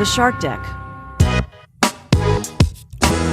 The Shark Deck.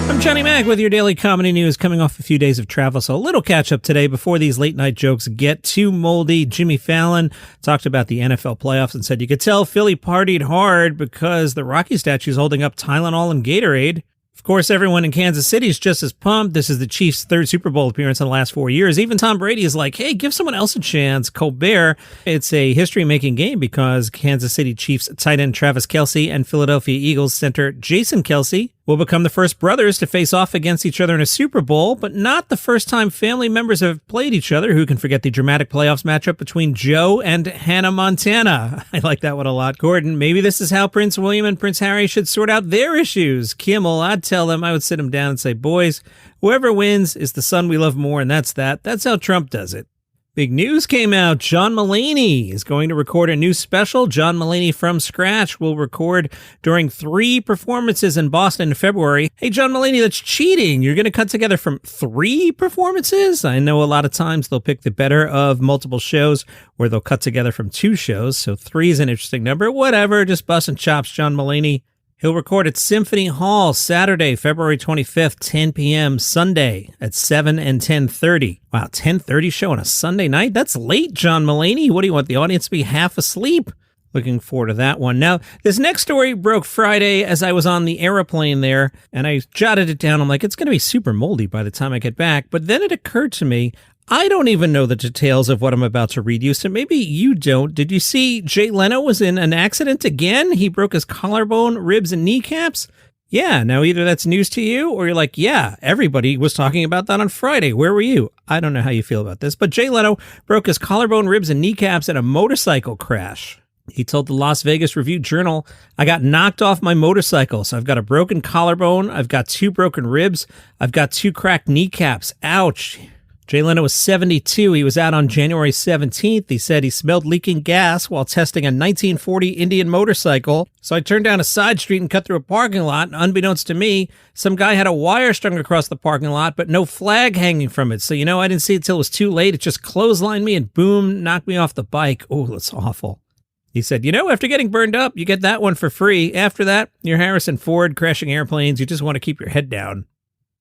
I'm Johnny Mac with your daily comedy news, coming off a few days of travel, so a little catch-up today before these late-night jokes get too moldy. Jimmy Fallon talked about the NFL playoffs and said you could tell Philly partied hard because the Rocky statue's holding up Tylenol and Gatorade. Of course, everyone in Kansas City is just as pumped. This is the Chiefs' third Super Bowl appearance in the last 4 years. Even Tom Brady is like, hey, give someone else a chance. Colbert. It's a history-making game because Kansas City Chiefs tight end Travis Kelce and Philadelphia Eagles center Jason Kelce will become the first brothers to face off against each other in a Super Bowl, but not the first time family members have played each other. Who can forget the dramatic playoffs matchup between Joe and Hannah Montana? I like that one a lot. Gordon, maybe this is how Prince William and Prince Harry should sort out their issues. Kimmel, I'd tell them, I would sit them down and say, boys, whoever wins is the son we love more, and that's that. That's how Trump does it. Big news came out. John Mulaney is going to record a new special. John Mulaney from scratch will record during 3 performances in Boston in February. Hey, John Mulaney, that's cheating. You're going to cut together from 3 performances? I know a lot of times they'll pick the better of multiple shows where they'll cut together from 2 shows. So 3 is an interesting number. Whatever, just busting chops, John Mulaney. He'll record at Symphony Hall Saturday, February 25th, 10 p.m., Sunday at 7 and 10:30. Wow, 10:30 show on a Sunday night? That's late, John Mulaney. What do you want, the audience to be half asleep? Looking forward to that one. Now, this next story broke Friday as I was on the airplane there, and I jotted it down. I'm like, it's going to be super moldy by the time I get back. But then it occurred to me, I don't even know the details of what I'm about to read you, so maybe you don't. Did you see Jay Leno was in an accident again? He broke his collarbone, ribs, and kneecaps? Yeah, now either that's news to you, or you're like, yeah, everybody was talking about that on Friday. Where were you? I don't know how you feel about this, but Jay Leno broke his collarbone, ribs, and kneecaps in a motorcycle crash. He told the Las Vegas Review-Journal, I got knocked off my motorcycle, so I've got a broken collarbone, I've got 2 broken ribs, I've got 2 cracked kneecaps. Ouch. Jay Leno was 72. He was out on January 17th. He said he smelled leaking gas while testing a 1940 Indian motorcycle. So I turned down a side street and cut through a parking lot. And unbeknownst to me, some guy had a wire strung across the parking lot, but no flag hanging from it. So, I didn't see it till it was too late. It just clotheslined me and boom, knocked me off the bike. Oh, that's awful. He said, after getting burned up, you get that one for free. After that, you're Harrison Ford crashing airplanes. You just want to keep your head down.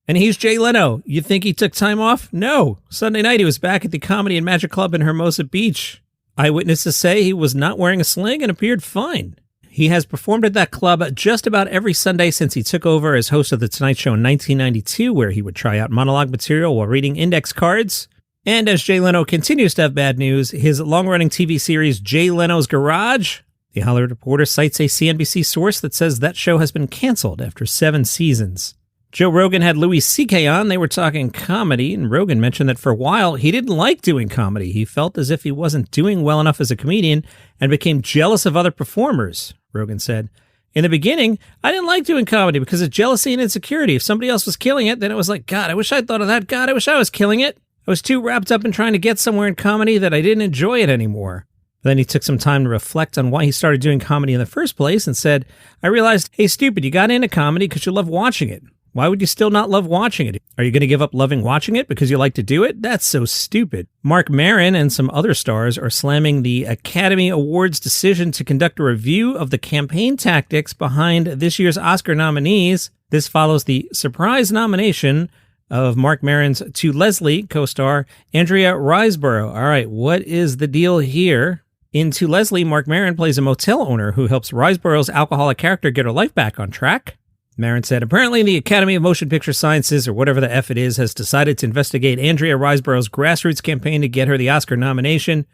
And he's Jay Leno. You think he took time off? No. Sunday night, he was back at the Comedy and Magic Club in Hermosa Beach. Eyewitnesses say he was not wearing a sling and appeared fine. He has performed at that club just about every Sunday since he took over as host of The Tonight Show in 1992, where he would try out monologue material while reading index cards. And as Jay Leno continues to have bad news, his long-running TV series, Jay Leno's Garage, the Hollywood Reporter cites a CNBC source that says that show has been canceled after 7 seasons. Joe Rogan had Louis C.K. on. They were talking comedy, and Rogan mentioned that for a while he didn't like doing comedy. He felt as if he wasn't doing well enough as a comedian and became jealous of other performers. Rogan said, in the beginning, I didn't like doing comedy because of jealousy and insecurity. If somebody else was killing it, then it was like, God, I wish I'd thought of that. God, I wish I was killing it. I was too wrapped up in trying to get somewhere in comedy that I didn't enjoy it anymore. Then he took some time to reflect on why he started doing comedy in the first place and said, I realized, hey, stupid, you got into comedy because you love watching it. Why would you still not love watching it? Are you going to give up loving watching it because you like to do it? That's so stupid. Marc Maron and some other stars are slamming the Academy Awards decision to conduct a review of the campaign tactics behind this year's Oscar nominees. This follows the surprise nomination of Marc Maron's To Leslie co-star Andrea Riseborough. All right, what is the deal here? In To Leslie, Marc Maron plays a motel owner who helps Riseborough's alcoholic character get her life back on track. Maron said, apparently the Academy of Motion Picture Sciences, or whatever the F it is, has decided to investigate Andrea Riseborough's grassroots campaign to get her the Oscar nomination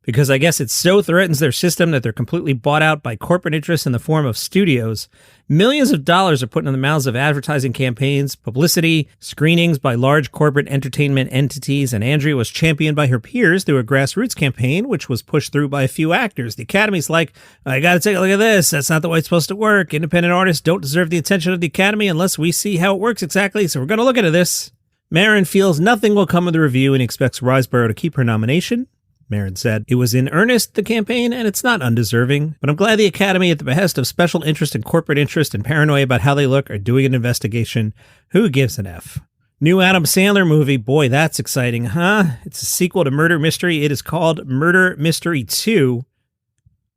because I guess it so threatens their system that they're completely bought out by corporate interests in the form of studios. Millions of dollars are put in the mouths of advertising campaigns, publicity, screenings by large corporate entertainment entities, and Andrea was championed by her peers through a grassroots campaign, which was pushed through by a few actors. The Academy's like, I gotta take a look at this. That's not the way it's supposed to work. Independent artists don't deserve the attention of the Academy unless we see how it works exactly, so we're gonna look into this. Maron feels nothing will come of the review and expects Riseborough to keep her nomination. Maron said, it was in earnest, the campaign, and it's not undeserving, but I'm glad the Academy, at the behest of special interest and corporate interest and paranoia about how they look, are doing an investigation. Who gives an F? New Adam Sandler movie, boy, that's exciting, huh? It's a sequel to Murder Mystery. It is called Murder Mystery 2.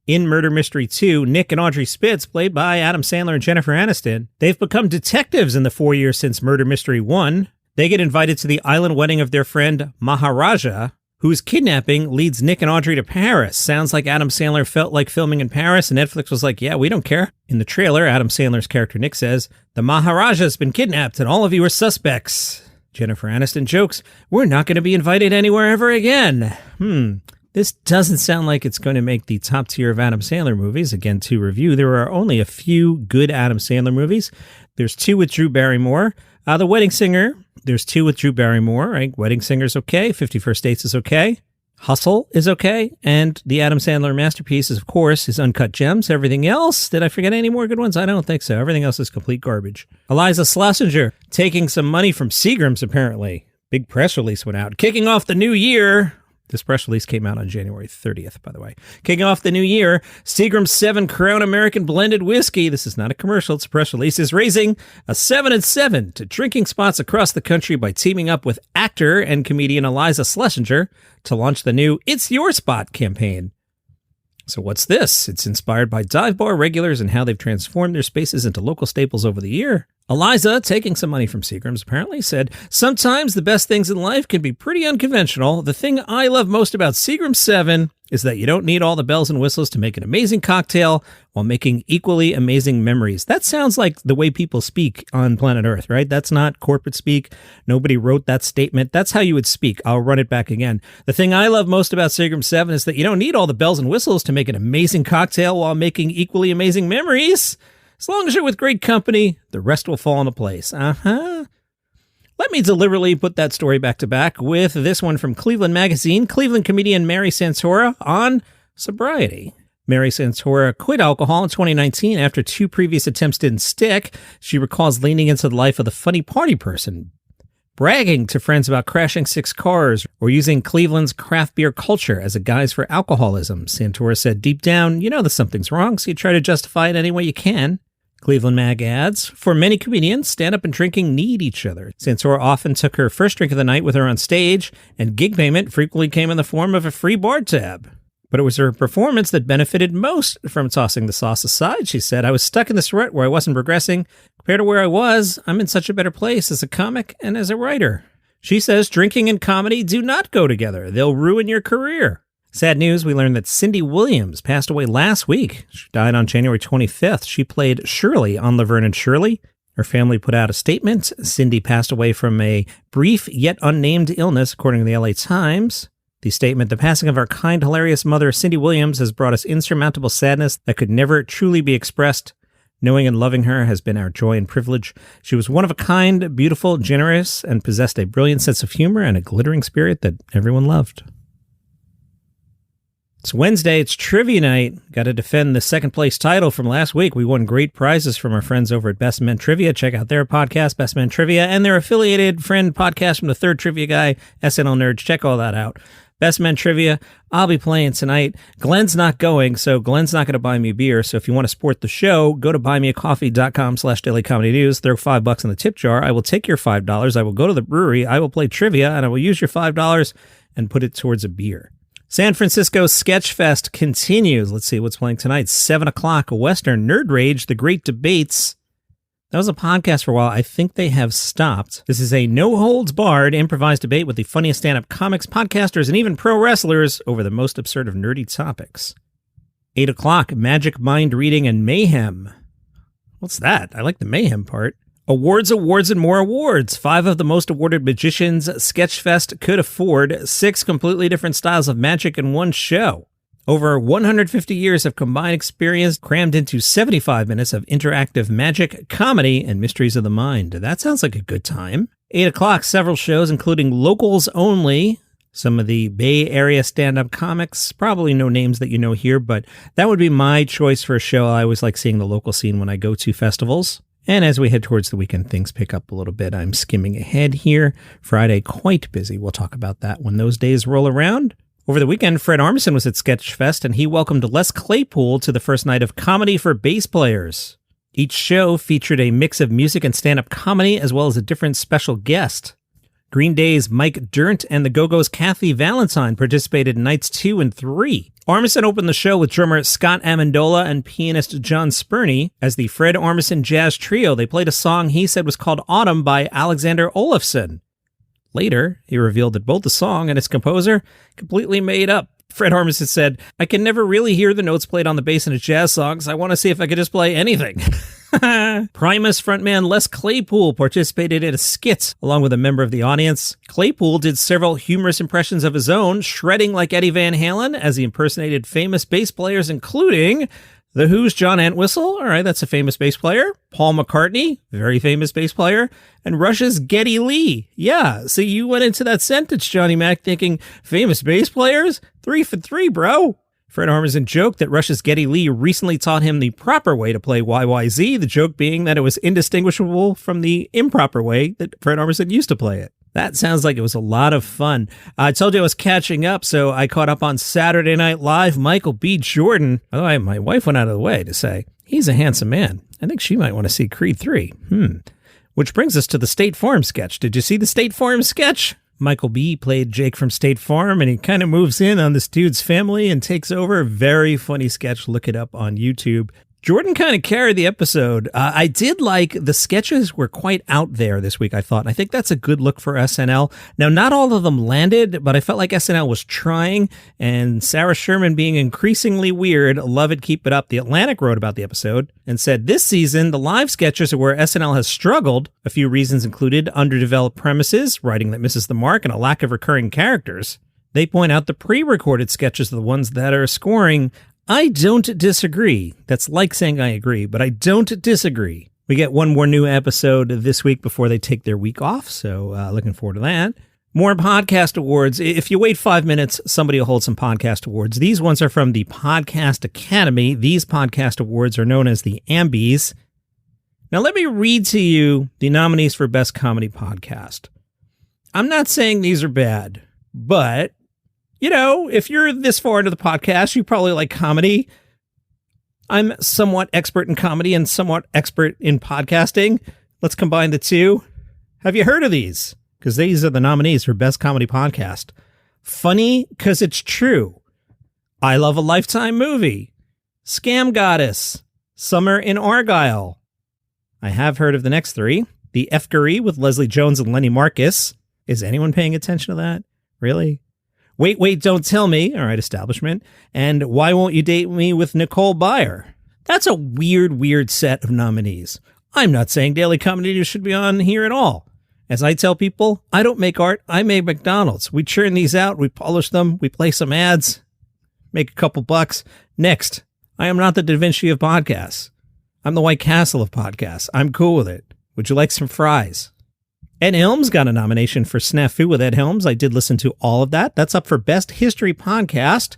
In Murder Mystery 2, Nick and Audrey Spitz, played by Adam Sandler and Jennifer Aniston, they've become detectives in the 4 years since Murder Mystery 1. They get invited to the island wedding of their friend Maharaja, whose kidnapping leads Nick and Audrey to Paris. Sounds like Adam Sandler felt like filming in Paris, and Netflix was like, yeah, we don't care. In the trailer, Adam Sandler's character Nick says, "The Maharaja's been kidnapped and all of you are suspects." Jennifer Aniston jokes, "We're not going to be invited anywhere ever again." This doesn't sound like it's going to make the top tier of Adam Sandler movies. Again, to review, there are only a few good Adam Sandler movies. There's 2 with Drew Barrymore. The Wedding Singer, there's 2 with Drew Barrymore, right? Wedding Singer's okay. 50 First Dates is okay. Hustle is okay. And the Adam Sandler masterpiece is, of course, his Uncut Gems. Everything else, did I forget any more good ones? I don't think so. Everything else is complete garbage. Eliza Schlesinger taking some money from Seagram's, apparently. Big press release went out. Kicking off the new year. This press release came out on January 30th, by the way. Kicking off the new year, Seagram's 7 Crown American Blended Whiskey, this is not a commercial, it's a press release, is raising a 7-7 to drinking spots across the country by teaming up with actor and comedian Eliza Schlesinger to launch the new It's Your Spot campaign. So what's this? It's inspired by dive bar regulars and how they've transformed their spaces into local staples over the year. Eliza, taking some money from Seagram's apparently, said, "Sometimes the best things in life can be pretty unconventional. The thing I love most about Seagram's 7 is that you don't need all the bells and whistles to make an amazing cocktail while making equally amazing memories." That sounds like the way people speak on planet Earth, right? That's not corporate speak. Nobody wrote that statement. That's how you would speak. I'll run it back again. "The thing I love most about Seagram's 7 is that you don't need all the bells and whistles to make an amazing cocktail while making equally amazing memories. As long as you're with great company, the rest will fall into place." Let me deliberately put that story back to back with this one from Cleveland Magazine. Cleveland comedian Mary Santora on sobriety. Mary Santora quit alcohol in 2019 after 2 previous attempts didn't stick. She recalls leaning into the life of the funny party person, bragging to friends about crashing 6 cars, or using Cleveland's craft beer culture as a guise for alcoholism. Santora said, "Deep down, you know that something's wrong, so you try to justify it any way you can." Cleveland Mag adds, "For many comedians, stand-up and drinking need each other." Santora often took her first drink of the night with her on stage, and gig payment frequently came in the form of a free bar tab. But it was her performance that benefited most from tossing the sauce aside, she said. "I was stuck in this rut where I wasn't progressing. Compared to where I was, I'm in such a better place as a comic and as a writer." She says drinking and comedy do not go together. They'll ruin your career. Sad news, we learned that Cindy Williams passed away last week. She died on January 25th. She played Shirley on Laverne and Shirley. Her family put out a statement. Cindy passed away from a brief yet unnamed illness, according to the LA Times. The statement, "The passing of our kind, hilarious mother, Cindy Williams, has brought us insurmountable sadness that could never truly be expressed. Knowing and loving her has been our joy and privilege. She was one of a kind, beautiful, generous, and possessed a brilliant sense of humor and a glittering spirit that everyone loved." It's Wednesday. It's trivia night. Got to defend the second place title from last week. We won great prizes from our friends over at Best Men Trivia. Check out their podcast, Best Men Trivia, and their affiliated friend podcast from the third trivia guy, SNL Nerds. Check all that out. Best Men Trivia. I'll be playing tonight. Glenn's not going, so Glenn's not going to buy me beer. So if you want to support the show, go to buymeacoffee.com/dailycomedynews. Throw $5 in the tip jar. I will take your $5. I will go to the brewery. I will play trivia, and I will use your $5 and put it towards a beer. San Francisco Sketchfest continues. Let's see what's playing tonight. 7 o'clock, Western Nerd Rage, The Great Debates. That was a podcast for a while. I think they have stopped. This is a no-holds-barred improvised debate with the funniest stand-up comics, podcasters, and even pro wrestlers over the most absurd of nerdy topics. 8 o'clock, Magic Mind Reading and Mayhem. What's that? I like the mayhem part. Awards, and more awards. 5 of the most awarded magicians Sketchfest could afford. 6 completely different styles of magic in one show. Over 150 years of combined experience crammed into 75 minutes of interactive magic, comedy, and mysteries of the mind. That sounds like a good time. 8 o'clock, several shows, including locals only. Some of the Bay Area stand-up comics, probably no names that you know here, but that would be my choice for a show. I always like seeing the local scene when I go to festivals. And as we head towards the weekend, things pick up a little bit. I'm skimming ahead here. Friday, quite busy. We'll talk about that when those days roll around. Over the weekend, Fred Armisen was at Sketchfest, and he welcomed Les Claypool to the first night of Comedy for Bass Players. Each show featured a mix of music and stand-up comedy, as well as a different special guest. Green Day's Mike Dirnt and the Go-Go's Kathy Valentine participated in nights 2 and 3. Armisen opened the show with drummer Scott Amendola and pianist John Spurney. As the Fred Armisen Jazz Trio, they played a song he said was called Autumn by Alexander Olafsson. Later, he revealed that both the song and its composer completely made up. Fred Armisen said, "I can never really hear the notes played on the bass in a jazz song, so I want to see if I could just play anything." Primus frontman Les Claypool participated in a skit along with a member of the audience. Claypool did several humorous impressions of his own, shredding like Eddie Van Halen as he impersonated famous bass players, including The Who's John Entwistle, all right, that's a famous bass player. Paul McCartney, very famous bass player. And Rush's Geddy Lee. Yeah, so you went into that sentence, Johnny Mac, thinking famous bass players? 3 for 3, bro. Fred Armisen joked that Rush's Geddy Lee recently taught him the proper way to play YYZ, the joke being that it was indistinguishable from the improper way that Fred Armisen used to play it. That sounds like it was a lot of fun. I told you I was catching up, so I caught up on Saturday Night Live. Michael B. Jordan. By the way, my wife went out of the way to say, he's a handsome man. I think she might want to see Creed 3. Which brings us to the State Farm sketch. Did you see the State Farm sketch? Michael B. played Jake from State Farm, and he kind of moves in on this dude's family and takes over. Very funny sketch. Look it up on YouTube. Jordan kind of carried the episode. I did like the sketches were quite out there this week, I thought. I think that's a good look for SNL. Now, not all of them landed, but I felt like SNL was trying, and Sarah Sherman being increasingly weird. Love it, keep it up. The Atlantic wrote about the episode and said, this season, the live sketches are where SNL has struggled. A few reasons included underdeveloped premises, writing that misses the mark, and a lack of recurring characters. They point out the pre-recorded sketches are the ones that are scoring. I don't disagree. That's like saying I agree, but I don't disagree. We get one more new episode this week before they take their week off, so looking forward to that. More podcast awards. If you wait 5 minutes, somebody will hold some podcast awards. These ones are from the Podcast Academy. These podcast awards are known as the Ambies. Now let me read to you the nominees for Best Comedy Podcast. I'm not saying these are bad, but you know, if you're this far into the podcast, you probably like comedy. I'm somewhat expert in comedy and somewhat expert in podcasting. Let's combine the two. Have you heard of these? Because these are the nominees for Best Comedy Podcast. Funny because it's true. I Love a Lifetime Movie. Scam Goddess. Summer in Argyle. I have heard of the next three. The Efgery with Leslie Jones and Lenny Marcus. Is anyone paying attention to that? Really? Wait, Don't Tell Me, all right, Establishment, and Why Won't You Date Me with Nicole Byer. That's a weird set of nominees. I'm not saying Daily Comedy News should be on here at all. As I tell people, I don't make art, I make McDonald's. We churn these out, we polish them, we play some ads, make a couple bucks. Next, I am not the Da Vinci of podcasts. I'm the White Castle of podcasts. I'm cool with it. Would you like some fries? Ed Helms got a nomination for Snafu with Ed Helms. I did listen to all of that. That's up for Best History Podcast.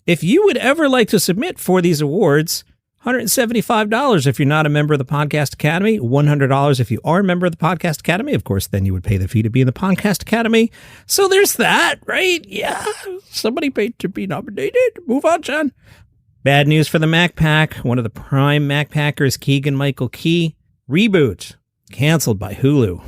If you would ever like to submit for these awards, $175 if you're not a member of the Podcast Academy, $100 if you are a member of the Podcast Academy. Of course, then you would pay the fee to be in the Podcast Academy. So there's that, right? Yeah, somebody paid to be nominated. Move on, John. Bad news for the Mac Pack. One of the prime Mac Packers, Keegan-Michael Key. Reboot. Canceled by Hulu.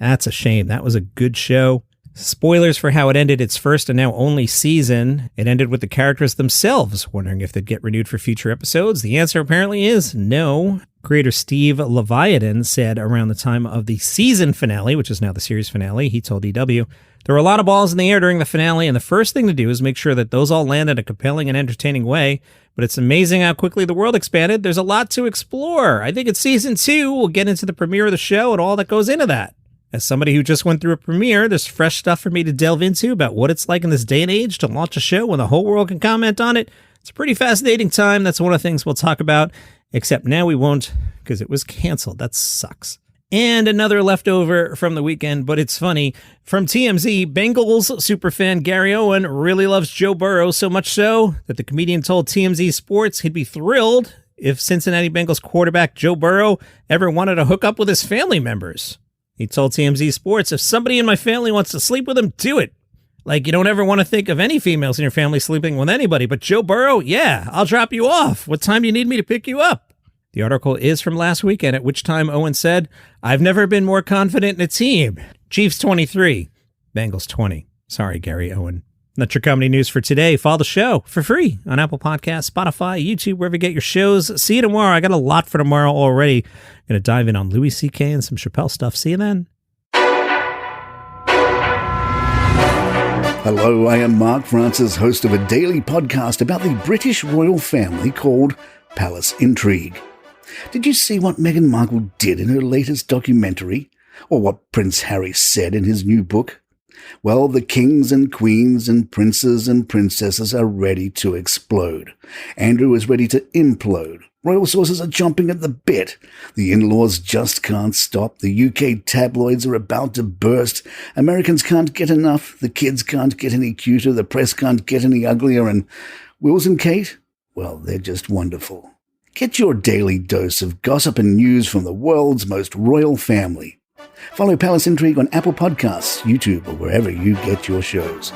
That's a shame. That was a good show. Spoilers for how it ended its first and now only season. It ended with the characters themselves wondering if they'd get renewed for future episodes. The answer apparently is no. Creator Steve Leviathan said around the time of the season finale, which is now the series finale, he told EW, there were a lot of balls in the air during the finale, and the first thing to do is make sure that those all land in a compelling and entertaining way. But it's amazing how quickly the world expanded. There's a lot to explore. I think it's season 2. We'll get into the premiere of the show and all that goes into that. As somebody who just went through a premiere, there's fresh stuff for me to delve into about what it's like in this day and age to launch a show when the whole world can comment on it. It's a pretty fascinating time. That's one of the things we'll talk about, except now we won't because it was canceled. That sucks. And another leftover from the weekend, but it's funny. From TMZ, Bengals superfan Gary Owen really loves Joe Burrow, so much so that the comedian told TMZ Sports he'd be thrilled if Cincinnati Bengals quarterback Joe Burrow ever wanted to hook up with his family members. He told TMZ Sports, if somebody in my family wants to sleep with him, do it. Like, you don't ever want to think of any females in your family sleeping with anybody, but Joe Burrow, yeah, I'll drop you off. What time do you need me to pick you up? The article is from last weekend, at which time Owen said, "I've never been more confident in a team. Chiefs 23, Bengals 20. Sorry, Gary Owen." That's your comedy news for today. Follow the show for free on Apple Podcasts, Spotify, YouTube, wherever you get your shows. See you tomorrow. I got a lot for tomorrow already. Going to dive in on Louis C.K. and some Chappelle stuff. See you then. Hello, I am Marc Francis, host of a daily podcast about the British royal family called Palace Intrigue. Did you see what Meghan Markle did in her latest documentary? Or what Prince Harry said in his new book? Well, the kings and queens and princes and princesses are ready to explode. Andrew is ready to implode. Royal sources are jumping at the bit. The in-laws just can't stop. The UK tabloids are about to burst. Americans can't get enough. The kids can't get any cuter. The press can't get any uglier. And Wills and Kate? Well, they're just wonderful. Get your daily dose of gossip and news from the world's most royal family. Follow Palace Intrigue on Apple Podcasts, YouTube, or wherever you get your shows.